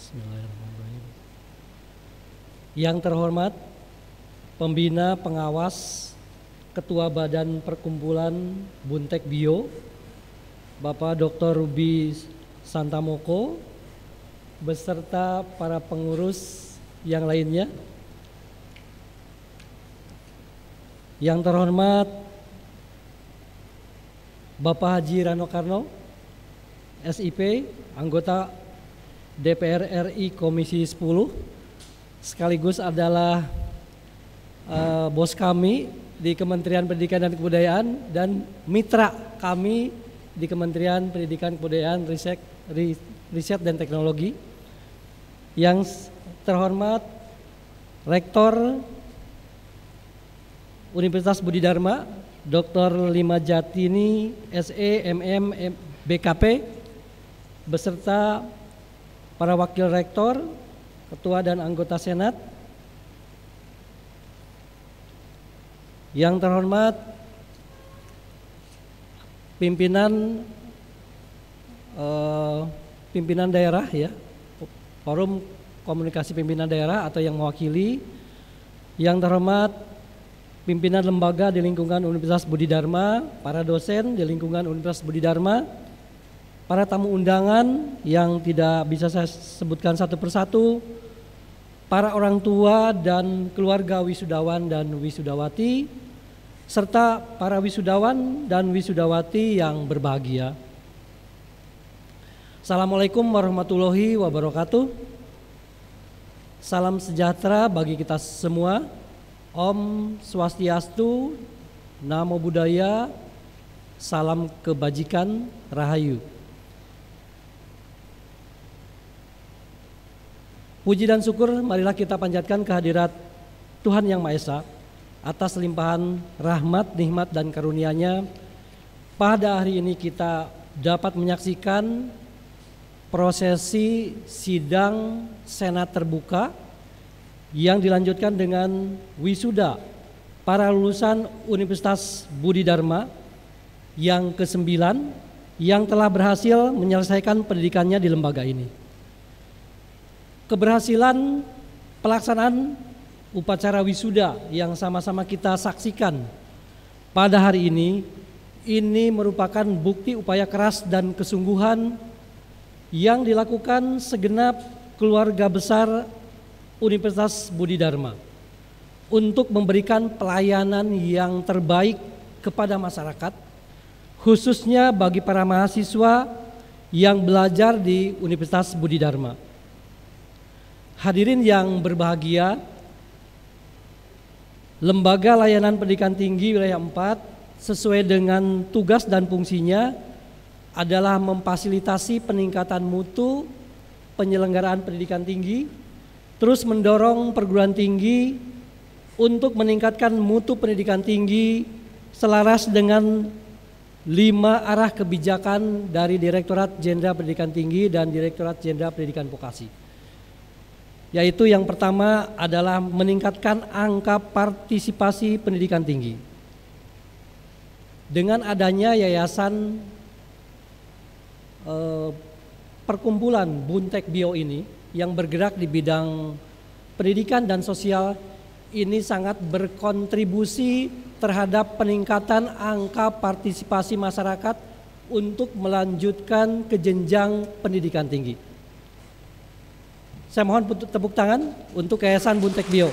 Bismillahirrahmanirrahim. Yang terhormat Pembina Pengawas Ketua Badan Perkumpulan Buntek Bio, Bapak Dr. Ruby Santamoko, beserta para pengurus yang lainnya. Yang terhormat Bapak Haji Rano Karno, SIP, anggota DPR RI Komisi 10, sekaligus adalah bos kami di Kementerian Pendidikan dan Kebudayaan dan mitra kami di Kementerian Pendidikan Kebudayaan, Riset dan Teknologi. Yang terhormat Rektor Universitas Budi Dharma, Dr. Lima Jatini, SE, MM, BKP, beserta para wakil rektor, ketua dan anggota senat. Yang terhormat pimpinan daerah ya, Forum Komunikasi Pimpinan Daerah atau yang mewakili. Yang terhormat pimpinan lembaga di lingkungan Universitas Budi Dharma, para dosen di lingkungan Universitas Budi Dharma, para tamu undangan yang tidak bisa saya sebutkan satu persatu, para orang tua dan keluarga wisudawan dan wisudawati, serta para wisudawan dan wisudawati yang berbahagia. Assalamualaikum warahmatullahi wabarakatuh. Salam sejahtera bagi kita semua. Om Swastiastu, Namo Buddhaya, salam kebajikan, Rahayu. Puji dan syukur marilah kita panjatkan kehadirat Tuhan Yang Maha Esa atas limpahan rahmat, nikmat dan karunia-Nya. Pada hari ini kita dapat menyaksikan prosesi sidang Senat terbuka yang dilanjutkan dengan wisuda para lulusan Universitas Budi Dharma yang ke-9 yang telah berhasil menyelesaikan pendidikannya di lembaga ini. Keberhasilan pelaksanaan upacara wisuda yang sama-sama kita saksikan pada hari ini merupakan bukti upaya keras dan kesungguhan yang dilakukan segenap keluarga besar Universitas Budi Dharma untuk memberikan pelayanan yang terbaik kepada masyarakat, khususnya bagi para mahasiswa yang belajar di Universitas Budi Dharma. Hadirin yang berbahagia, Lembaga Layanan Pendidikan Tinggi Wilayah 4 sesuai dengan tugas dan fungsinya adalah memfasilitasi peningkatan mutu penyelenggaraan pendidikan tinggi, terus mendorong perguruan tinggi untuk meningkatkan mutu pendidikan tinggi selaras dengan 5 arah kebijakan dari Direktorat Jenderal Pendidikan Tinggi dan Direktorat Jenderal Pendidikan Vokasi. Yaitu yang pertama adalah meningkatkan angka partisipasi pendidikan tinggi. Dengan adanya yayasan perkumpulan Buntek Bio ini yang bergerak di bidang pendidikan dan sosial, ini sangat berkontribusi terhadap peningkatan angka partisipasi masyarakat untuk melanjutkan ke jenjang pendidikan tinggi. Saya mohon tepuk tangan untuk Yayasan Buntek Bio.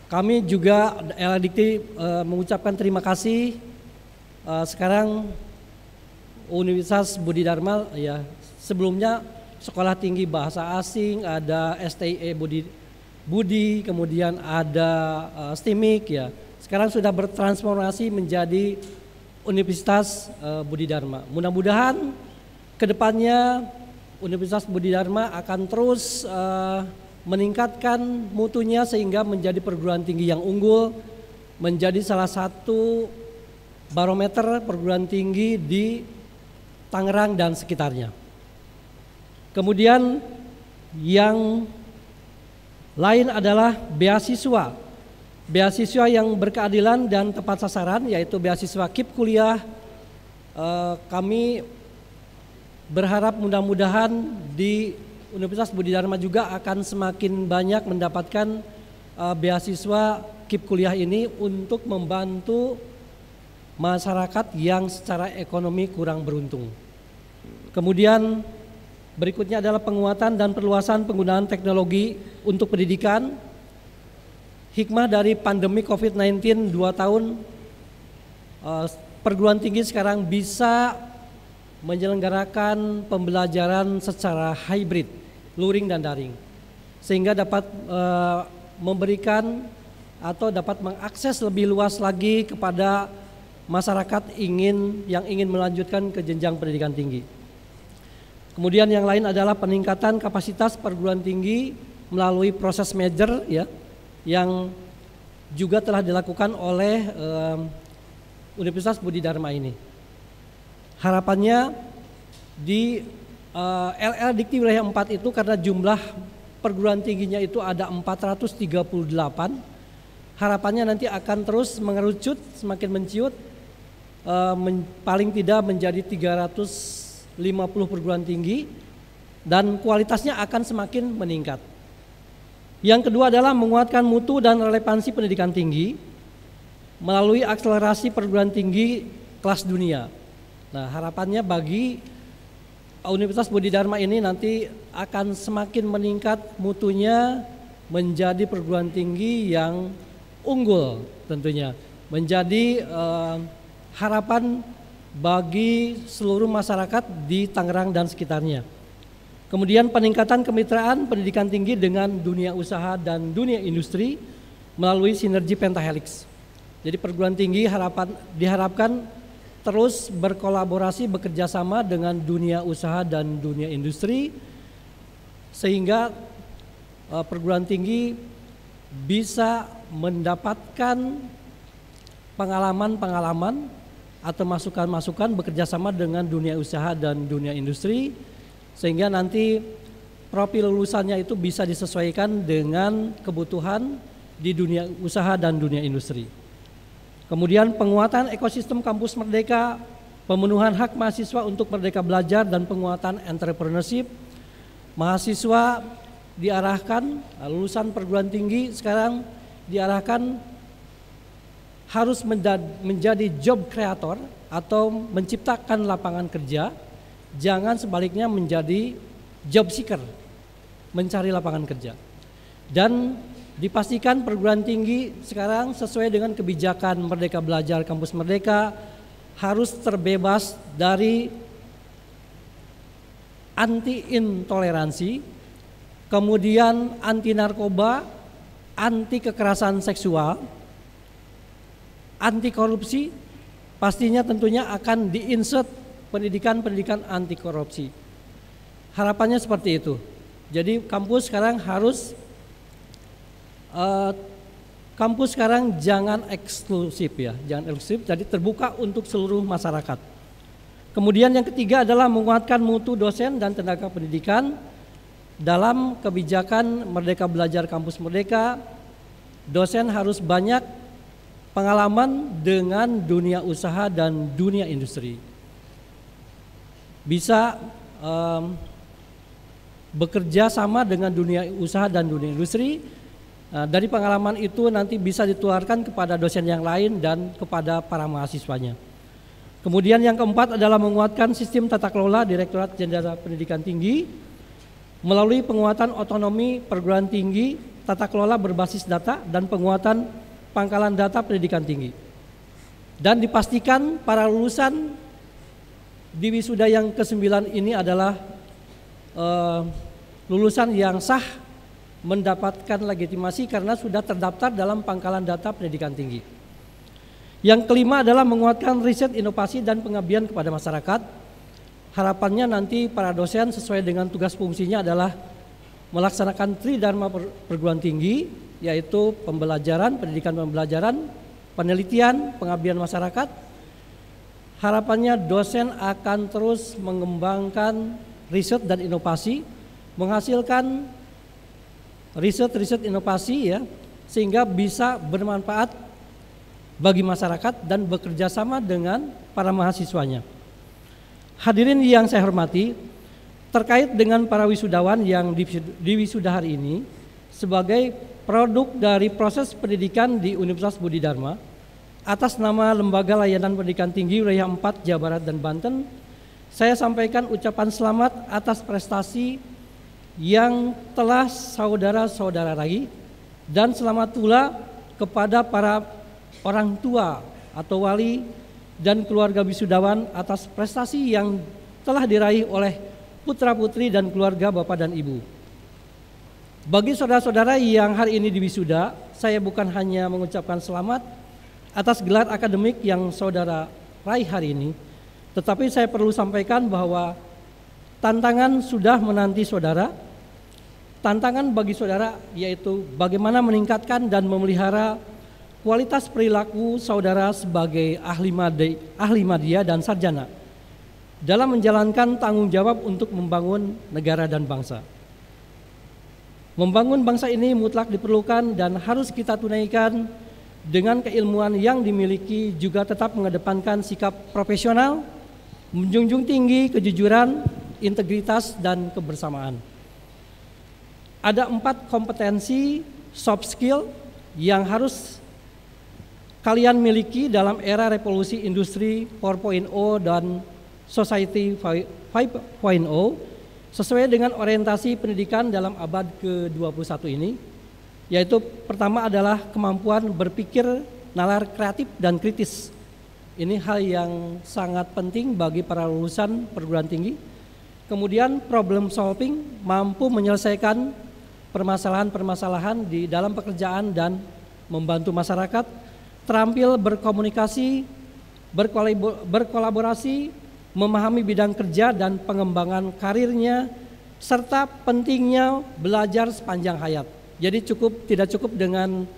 Kami juga LADIKTI mengucapkan terima kasih. Sekarang Universitas Budi Dharma ya, sebelumnya Sekolah Tinggi Bahasa Asing, ada STIE Budi, kemudian ada STIMIK ya. Sekarang sudah bertransformasi menjadi Universitas Budi Dharma. Mudah-mudahan kedepannya Universitas Budi Dharma akan terus meningkatkan mutunya sehingga menjadi perguruan tinggi yang unggul, menjadi salah satu barometer perguruan tinggi di Tangerang dan sekitarnya. Kemudian yang lain adalah beasiswa. Beasiswa yang berkeadilan dan tepat sasaran, yaitu beasiswa KIP kuliah. Kami berharap mudah-mudahan di Universitas Budi Dharma juga akan semakin banyak mendapatkan beasiswa KIP kuliah ini untuk membantu masyarakat yang secara ekonomi kurang beruntung. Kemudian berikutnya adalah penguatan dan perluasan penggunaan teknologi untuk pendidikan. Hikmah dari pandemi COVID-19 2 tahun, perguruan tinggi sekarang bisa menyelenggarakan pembelajaran secara hybrid, luring dan daring, sehingga dapat memberikan atau dapat mengakses lebih luas lagi kepada masyarakat yang ingin melanjutkan ke jenjang pendidikan tinggi. Kemudian yang lain adalah peningkatan kapasitas perguruan tinggi melalui proses merger ya, yang juga telah dilakukan oleh Universitas Budi Dharma ini. Harapannya di LL Dikti wilayah 4 itu, karena jumlah perguruan tingginya itu ada 438, harapannya nanti akan terus mengerucut, semakin menciut, paling tidak menjadi 350 perguruan tinggi, dan kualitasnya akan semakin meningkat. Yang kedua adalah menguatkan mutu dan relevansi pendidikan tinggi melalui akselerasi perguruan tinggi kelas dunia. Nah, harapannya bagi Universitas Budi Dharma ini nanti akan semakin meningkat mutunya menjadi perguruan tinggi yang unggul tentunya, menjadi harapan bagi seluruh masyarakat di Tangerang dan sekitarnya. Kemudian peningkatan kemitraan pendidikan tinggi dengan dunia usaha dan dunia industri melalui sinergi pentahelix. Jadi perguruan tinggi diharapkan terus berkolaborasi, bekerja sama dengan dunia usaha dan dunia industri, sehingga perguruan tinggi bisa mendapatkan pengalaman-pengalaman atau masukan-masukan bekerja sama dengan dunia usaha dan dunia industri, sehingga nanti profil lulusannya itu bisa disesuaikan dengan kebutuhan di dunia usaha dan dunia industri. Kemudian penguatan ekosistem kampus merdeka, pemenuhan hak mahasiswa untuk merdeka belajar, dan penguatan entrepreneurship. Mahasiswa diarahkan, lulusan perguruan tinggi sekarang diarahkan harus menjadi job creator atau menciptakan lapangan kerja, jangan sebaliknya menjadi job seeker, mencari lapangan kerja. Dan dipastikan perguruan tinggi sekarang sesuai dengan kebijakan Merdeka Belajar Kampus Merdeka harus terbebas dari anti intoleransi, kemudian anti narkoba, anti kekerasan seksual, anti korupsi, pastinya tentunya akan diinsert pendidikan anti korupsi. Harapannya seperti itu. Jadi kampus sekarang jangan eksklusif ya, jangan eksklusif, jadi terbuka untuk seluruh masyarakat. Kemudian yang ketiga adalah menguatkan mutu dosen dan tenaga pendidikan dalam kebijakan Merdeka Belajar Kampus Merdeka. Dosen harus banyak pengalaman dengan dunia usaha dan dunia industri, bisa bekerja sama dengan dunia usaha dan dunia industri. Dari pengalaman itu nanti bisa ditularkan kepada dosen yang lain dan kepada para mahasiswanya. Kemudian yang keempat adalah menguatkan sistem tata kelola Direktorat Jenderal Pendidikan Tinggi melalui penguatan otonomi perguruan tinggi, tata kelola berbasis data, dan penguatan pangkalan data pendidikan tinggi. Dan dipastikan para lulusan di wisuda yang ke-9 ini adalah lulusan yang sah, mendapatkan legitimasi karena sudah terdaftar dalam pangkalan data pendidikan tinggi. Yang kelima adalah menguatkan riset, inovasi, dan pengabdian kepada masyarakat. Harapannya nanti para dosen sesuai dengan tugas fungsinya adalah melaksanakan tridharma perguruan tinggi, yaitu pembelajaran, pendidikan pembelajaran, penelitian, pengabdian masyarakat. Harapannya dosen akan terus mengembangkan riset dan inovasi, menghasilkan riset inovasi ya, sehingga bisa bermanfaat bagi masyarakat dan bekerja sama dengan para mahasiswanya. Hadirin yang saya hormati, terkait dengan para wisudawan yang di wisuda hari ini sebagai produk dari proses pendidikan di Universitas Budi Dharma atas nama Lembaga Layanan Pendidikan Tinggi Wilayah 4 Jawa Barat dan Banten, saya sampaikan ucapan selamat atas prestasi yang telah saudara-saudara raih dan selamat pula kepada para orang tua atau wali dan keluarga wisudawan atas prestasi yang telah diraih oleh putra-putri dan keluarga Bapak dan Ibu. Bagi saudara-saudara yang hari ini di wisuda, saya bukan hanya mengucapkan selamat atas gelar akademik yang saudara raih hari ini, tetapi saya perlu sampaikan bahwa tantangan sudah menanti saudara. Tantangan bagi saudara yaitu bagaimana meningkatkan dan memelihara kualitas perilaku saudara sebagai ahli media dan sarjana dalam menjalankan tanggung jawab untuk membangun negara dan bangsa. Membangun bangsa ini mutlak diperlukan dan harus kita tunaikan dengan keilmuan yang dimiliki, juga tetap mengedepankan sikap profesional, menjunjung tinggi kejujuran, integritas, dan kebersamaan. Ada 4 kompetensi soft skill yang harus kalian miliki dalam era revolusi industri 4.0 dan society 5.0 sesuai dengan orientasi pendidikan dalam abad ke-21 ini, yaitu pertama adalah kemampuan berpikir nalar kreatif dan kritis. Ini hal yang sangat penting bagi para lulusan perguruan tinggi. Kemudian problem solving, mampu menyelesaikan permasalahan-permasalahan di dalam pekerjaan dan membantu masyarakat, terampil berkomunikasi, berkolaborasi, memahami bidang kerja dan pengembangan karirnya, serta pentingnya belajar sepanjang hayat. Jadi tidak cukup dengan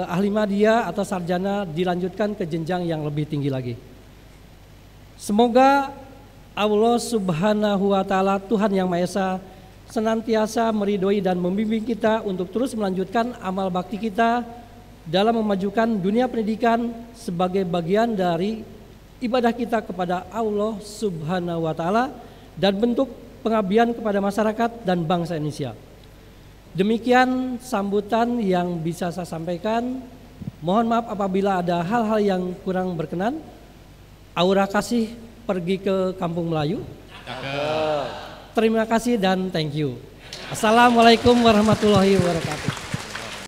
ahli media atau sarjana, dilanjutkan ke jenjang yang lebih tinggi lagi. Semoga Allah Subhanahu wa Ta'ala, Tuhan Yang Maha Esa, senantiasa meridhoi dan membimbing kita untuk terus melanjutkan amal bakti kita dalam memajukan dunia pendidikan sebagai bagian dari ibadah kita kepada Allah Subhanahu wa Ta'ala dan bentuk pengabdian kepada masyarakat dan bangsa Indonesia. Demikian sambutan yang bisa saya sampaikan. Mohon maaf apabila ada hal-hal yang kurang berkenan. Aura kasih pergi ke Kampung Melayu. Terima kasih dan thank you. Assalamualaikum warahmatullahi wabarakatuh.